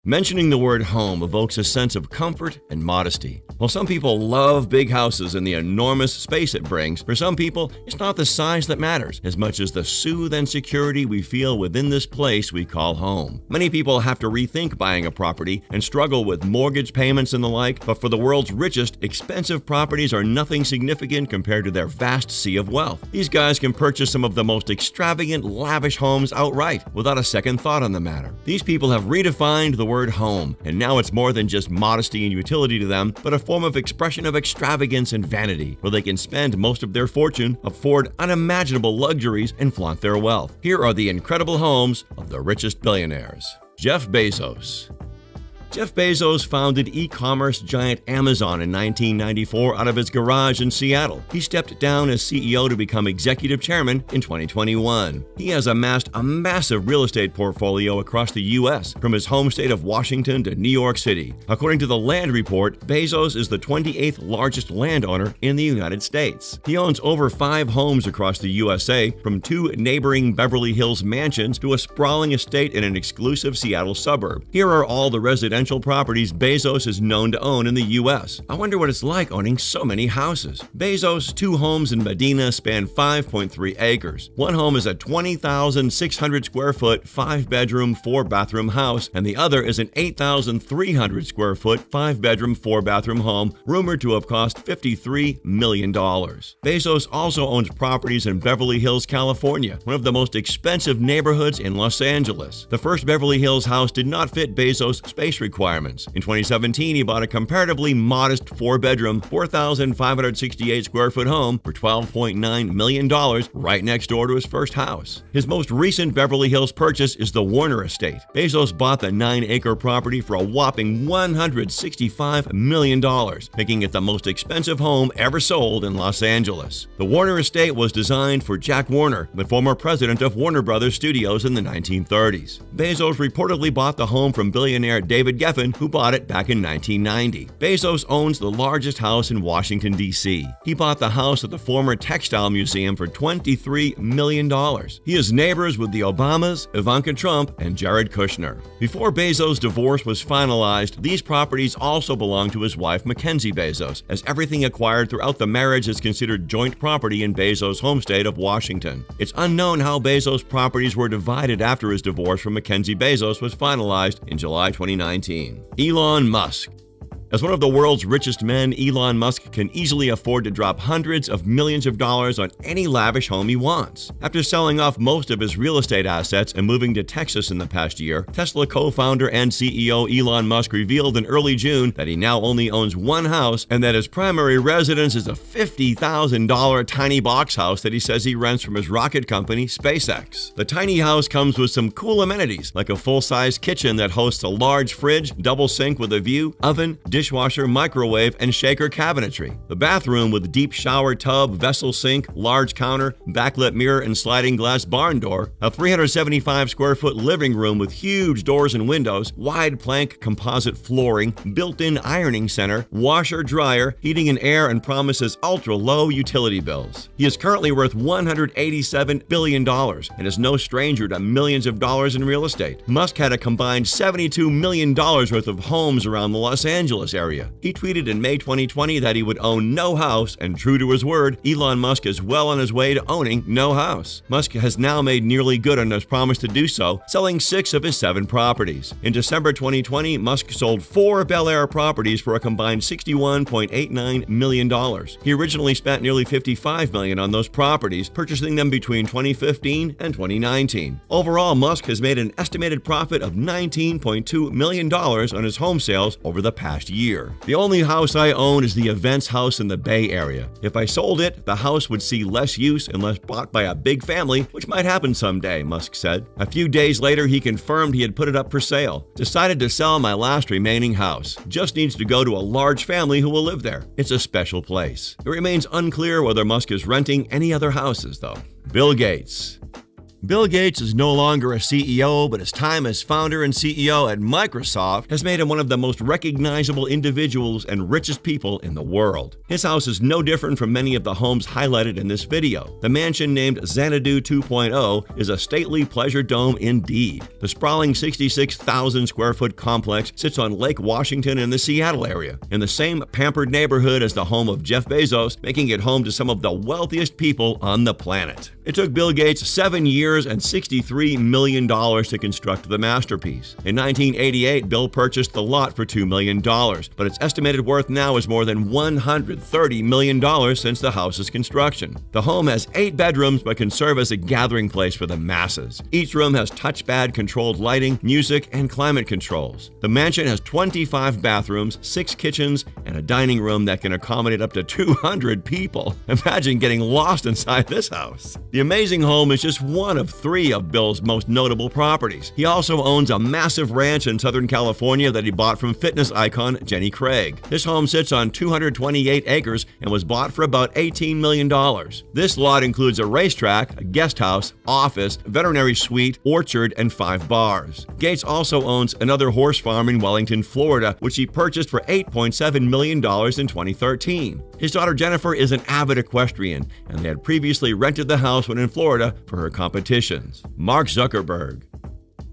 Mentioning the word home evokes a sense of comfort and modesty. While some people love big houses and the enormous space it brings, for some people, it's not the size that matters as much as the soothe and security we feel within this place we call home. Many people have to rethink buying a property and struggle with mortgage payments and the like, but for the world's richest, expensive properties are nothing significant compared to their vast sea of wealth. These guys can purchase some of the most extravagant, lavish homes outright without a second thought on the matter. These people have redefined the word home, and now it's more than just modesty and utility to them, but a form of expression of extravagance and vanity, where they can spend most of their fortune, afford unimaginable luxuries, and flaunt their wealth. Here are the incredible homes of the richest billionaires. Jeff Bezos. Jeff Bezos founded e-commerce giant Amazon in 1994 out of his garage in Seattle. He stepped down as CEO to become executive chairman in 2021. He has amassed a massive real estate portfolio across the U.S., from his home state of Washington to New York City. According to the Land Report, Bezos is the 28th largest landowner in the United States. He owns over 5 homes across the USA, from 2 neighboring Beverly Hills mansions to a sprawling estate in an exclusive Seattle suburb. Here are all the residential properties Bezos is known to own in the U.S. I wonder what it's like owning so many houses. Bezos' 2 homes in Medina span 5.3 acres. One home is a 20,600 square foot, 5-bedroom, 4-bathroom house, and the other is an 8,300 square foot, 5-bedroom, 4-bathroom home rumored to have cost $53 million. Bezos also owns properties in Beverly Hills, California, one of the most expensive neighborhoods in Los Angeles. The first Beverly Hills house did not fit Bezos' space requirements. In 2017, he bought a comparatively modest 4-bedroom, 4,568 square foot home for $12.9 million right next door to his first house. His most recent Beverly Hills purchase is the Warner Estate. Bezos bought the 9-acre property for a whopping $165 million, making it the most expensive home ever sold in Los Angeles. The Warner Estate was designed for Jack Warner, the former president of Warner Brothers Studios in the 1930s. Bezos reportedly bought the home from billionaire David Geffen, who bought it back in 1990. Bezos owns the largest house in Washington, D.C. He bought the house at the former Textile Museum for $23 million. He is neighbors with the Obamas, Ivanka Trump, and Jared Kushner. Before Bezos' divorce was finalized, these properties also belonged to his wife Mackenzie Bezos, as everything acquired throughout the marriage is considered joint property in Bezos' home state of Washington. It's unknown how Bezos' properties were divided after his divorce from Mackenzie Bezos was finalized in July 2019. Elon Musk. As one of the world's richest men, Elon Musk can easily afford to drop hundreds of millions of dollars on any lavish home he wants. After selling off most of his real estate assets and moving to Texas in the past year, Tesla co-founder and CEO Elon Musk revealed in early June that he now only owns one house and that his primary residence is a $50,000 tiny box house that he says he rents from his rocket company, SpaceX. The tiny house comes with some cool amenities, like a full-size kitchen that hosts a large fridge, double sink with a view, oven, dishwasher, microwave, and shaker cabinetry. The bathroom with deep shower tub, vessel sink, large counter, backlit mirror, and sliding glass barn door. A 375 square foot living room with huge doors and windows, wide plank composite flooring, built-in ironing center, washer, dryer, heating and air, and promises ultra-low utility bills. He is currently worth $187 billion and is no stranger to millions of dollars in real estate. Musk had a combined $72 million worth of homes around the Los Angeles area. He tweeted in May 2020 that he would own no house, and true to his word, Elon Musk is well on his way to owning no house. Musk has now made nearly good on his promise to do so, selling 6 of his 7 properties. In December 2020, Musk sold 4 Bel Air properties for a combined $61.89 million. He originally spent nearly $55 million on those properties, purchasing them between 2015 and 2019. Overall, Musk has made an estimated profit of $19.2 million on his home sales over the past year. The only house I own is the Events House in the Bay Area. If I sold it, the house would see less use unless bought by a big family, which might happen someday, Musk said. A few days later, he confirmed he had put it up for sale. Decided to sell my last remaining house. Just needs to go to a large family who will live there. It's a special place. It remains unclear whether Musk is renting any other houses, though. Bill Gates. Bill Gates is no longer a CEO, but his time as founder and CEO at Microsoft has made him one of the most recognizable individuals and richest people in the world. His house is no different from many of the homes highlighted in this video. The mansion named Xanadu 2.0 is a stately pleasure dome indeed. The sprawling 66,000 square foot complex sits on Lake Washington in the Seattle area, in the same pampered neighborhood as the home of Jeff Bezos, making it home to some of the wealthiest people on the planet. It took Bill Gates 7 years and $63 million to construct the masterpiece. In 1988, Bill purchased the lot for $2 million, but its estimated worth now is more than $130 million since the house's construction. The home has 8 bedrooms but can serve as a gathering place for the masses. Each room has touchpad-controlled lighting, music, and climate controls. The mansion has 25 bathrooms, 6 kitchens, and a dining room that can accommodate up to 200 people. Imagine getting lost inside this house. The amazing home is just one of 3 of Bill's most notable properties. He also owns a massive ranch in Southern California that he bought from fitness icon Jenny Craig. This home sits on 228 acres and was bought for about $18 million. This lot includes a racetrack, a guest house, office, veterinary suite, orchard, and 5 bars. Gates also owns another horse farm in Wellington, Florida, which he purchased for $8.7 million in 2013. His daughter Jennifer is an avid equestrian, and they had previously rented the house when in Florida for her competitions. Mark Zuckerberg.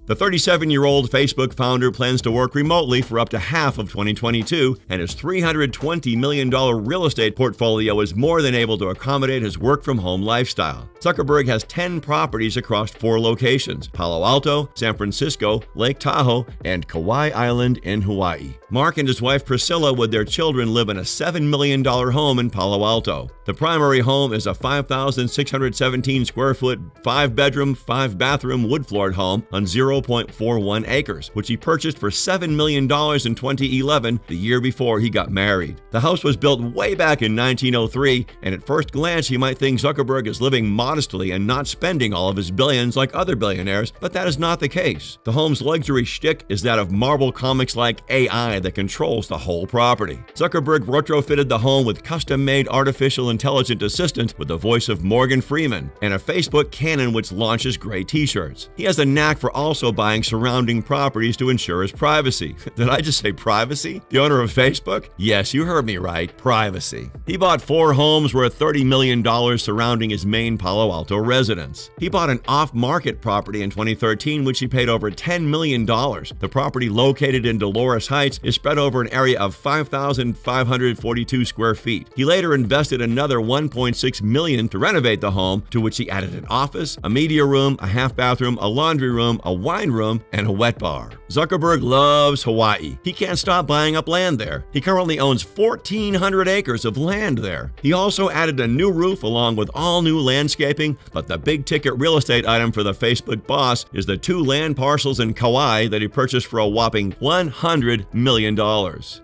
The 37-year-old Facebook founder plans to work remotely for up to half of 2022, and his $320 million real estate portfolio is more than able to accommodate his work-from-home lifestyle. Zuckerberg has 10 properties across 4 locations: Palo Alto, San Francisco, Lake Tahoe, and Kauai Island in Hawaii. Mark and his wife Priscilla with their children live in a $7 million home in Palo Alto. The primary home is a 5,617 square foot, 5-bedroom, 5-bathroom wood-floored home on 0.41 acres, which he purchased for $7 million in 2011, the year before he got married. The house was built way back in 1903, and at first glance you might think Zuckerberg is living modestly and not spending all of his billions like other billionaires, but that is not the case. The home's luxury shtick is that of Marvel Comics-like AI that controls the whole property. Zuckerberg retrofitted the home with custom-made artificial intelligent assistant with the voice of Morgan Freeman and a Facebook cannon which launches gray t-shirts. He has a knack for also buying surrounding properties to ensure his privacy. Did I just say privacy? The owner of Facebook? Yes, you heard me right, privacy. He bought 4 homes worth $30 million surrounding his main Palo Alto residence. He bought an off-market property in 2013 which he paid over $10 million. The property, located in Dolores Heights, is spread over an area of 5,542 square feet. He later invested another $1.6 million to renovate the home, to which he added an office, a media room, a half-bathroom, a laundry room, a wine room, and a wet bar. Zuckerberg loves Hawaii. He can't stop buying up land there. He currently owns 1,400 acres of land there. He also added a new roof along with all new landscaping, but the big-ticket real estate item for the Facebook boss is the 2 land parcels in Kauai that he purchased for a whopping $100 million.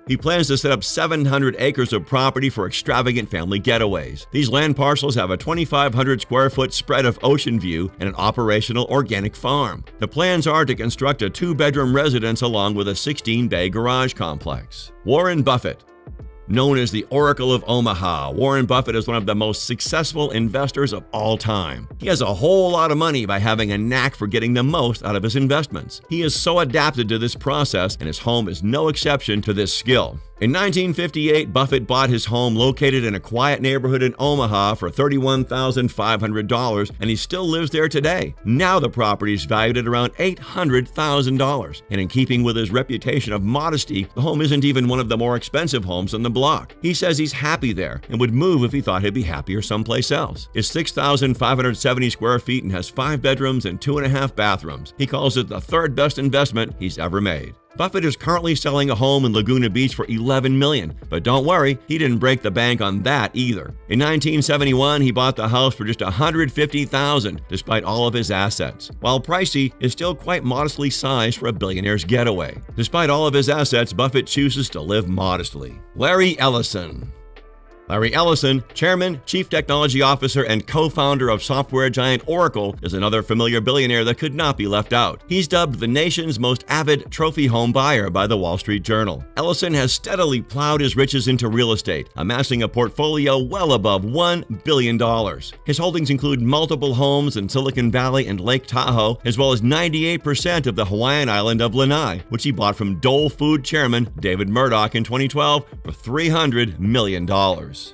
He plans to set up 700 acres of property for extravagant family getaways. These land parcels have a 2,500 square foot spread of ocean view and an operational organic farm. The plans are to construct a 2-bedroom residence along with a 16-bay garage complex. Warren Buffett. Known as the Oracle of Omaha, Warren Buffett is one of the most successful investors of all time. He has a whole lot of money by having a knack for getting the most out of his investments. He is so adapted to this process, and his home is no exception to this skill. In 1958, Buffett bought his home located in a quiet neighborhood in Omaha for $31,500, and he still lives there today. Now the property is valued at around $800,000, and in keeping with his reputation of modesty, the home isn't even one of the more expensive homes on the block. He says he's happy there and would move if he thought he'd be happier someplace else. It's 6,570 square feet and has 5 bedrooms and 2.5 bathrooms. He calls it the 3rd best investment he's ever made. Buffett is currently selling a home in Laguna Beach for $11 million, but don't worry, he didn't break the bank on that either. In 1971, he bought the house for just $150,000, despite all of his assets. While pricey, it's still quite modestly sized for a billionaire's getaway. Despite all of his assets, Buffett chooses to live modestly. Larry Ellison. Larry Ellison, chairman, chief technology officer, and co-founder of software giant Oracle, is another familiar billionaire that could not be left out. He's dubbed the nation's most avid trophy home buyer by the Wall Street Journal. Ellison has steadily plowed his riches into real estate, amassing a portfolio well above $1 billion. His holdings include multiple homes in Silicon Valley and Lake Tahoe, as well as 98% of the Hawaiian island of Lanai, which he bought from Dole Food chairman David Murdoch in 2012 for $300 million.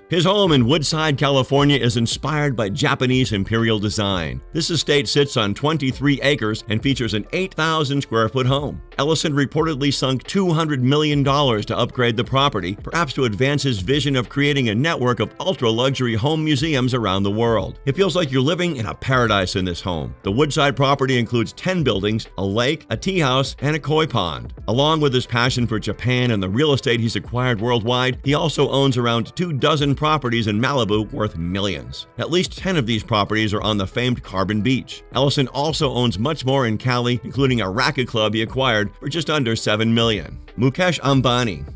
His home in Woodside, California is inspired by Japanese imperial design. This estate sits on 23 acres and features an 8,000 square foot home. Ellison reportedly sunk $200 million to upgrade the property, perhaps to advance his vision of creating a network of ultra-luxury home museums around the world. It feels like you're living in a paradise in this home. The Woodside property includes 10 buildings, a lake, a tea house, and a koi pond. Along with his passion for Japan and the real estate he's acquired worldwide, he also owns around 24 properties in Malibu worth millions. At least 10 of these properties are on the famed Carbon Beach. Ellison also owns much more in Cali, including a racket club he acquired for just under $7 million. Mukesh Ambani.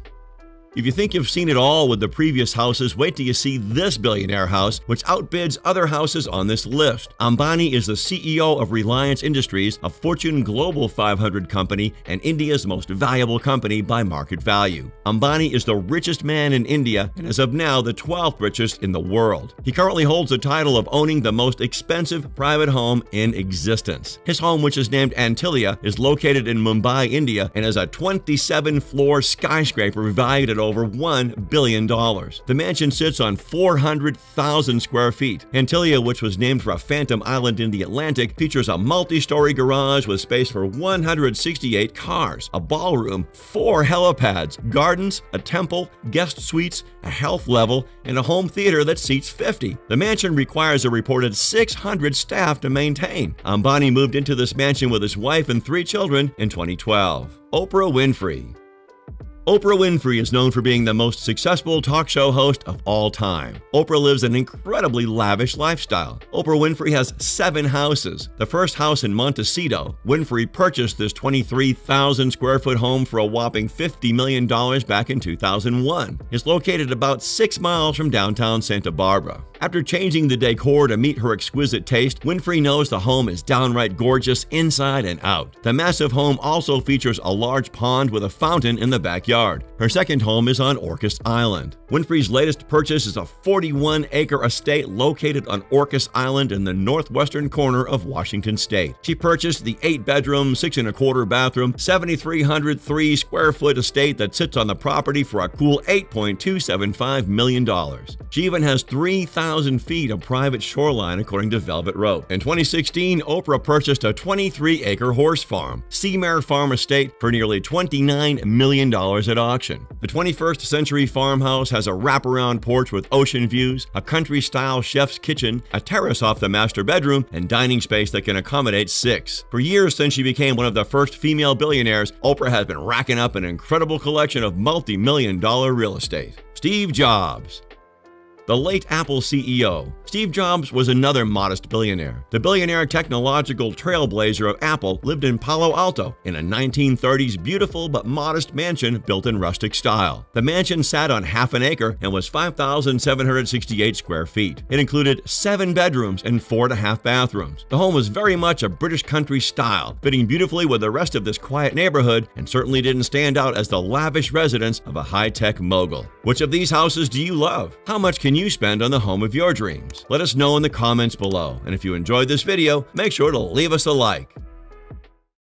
If you think you've seen it all with the previous houses, wait till you see this billionaire house, which outbids other houses on this list. Ambani is the CEO of Reliance Industries, a Fortune Global 500 company and India's most valuable company by market value. Ambani is the richest man in India and as of now the 12th richest in the world. He currently holds the title of owning the most expensive private home in existence. His home, which is named Antilia, is located in Mumbai, India, and is a 27-floor skyscraper valued at over $1 billion. The mansion sits on 400,000 square feet. Antilia, which was named for a phantom island in the Atlantic, features a multi-story garage with space for 168 cars, a ballroom, 4 helipads, gardens, a temple, guest suites, a health level, and a home theater that seats 50. The mansion requires a reported 600 staff to maintain. Ambani moved into this mansion with his wife and 3 children in 2012. Oprah Winfrey. Oprah Winfrey is known for being the most successful talk show host of all time. Oprah lives an incredibly lavish lifestyle. Oprah Winfrey has 7 houses. The first house in Montecito, Winfrey purchased this 23,000 square foot home for a whopping $50 million back in 2001. It's located about 6 miles from downtown Santa Barbara. After changing the decor to meet her exquisite taste, Winfrey knows the home is downright gorgeous inside and out. The massive home also features a large pond with a fountain in the backyard. Her second home is on Orcas Island. Winfrey's latest purchase is a 41-acre estate located on Orcas Island in the northwestern corner of Washington State. She purchased the 8-bedroom, 6.25 bathroom, 7,303 square foot estate that sits on the property for a cool $8.275 million. She even has 3,000 feet of private shoreline, according to Velvet Rope. In 2016, Oprah purchased a 23-acre horse farm, Seamare Farm Estate, for nearly $29 million at auction. The 21st century farmhouse has a wraparound porch with ocean views, a country-style chef's kitchen, a terrace off the master bedroom, and dining space that can accommodate 6. For years since she became one of the first female billionaires, Oprah has been racking up an incredible collection of multi-million-dollar real estate. Steve Jobs. The late Apple CEO, Steve Jobs, was another modest billionaire. The billionaire technological trailblazer of Apple lived in Palo Alto in a 1930s beautiful but modest mansion built in rustic style. The mansion sat on half an acre and was 5,768 square feet. It included 7 bedrooms and 4.5 bathrooms. The home was very much a British country style, fitting beautifully with the rest of this quiet neighborhood, and certainly didn't stand out as the lavish residence of a high-tech mogul. Which of these houses do you love? How much can you spend on the home of your dreams? Let us know in the comments below. And if you enjoyed this video, make sure to leave us a like.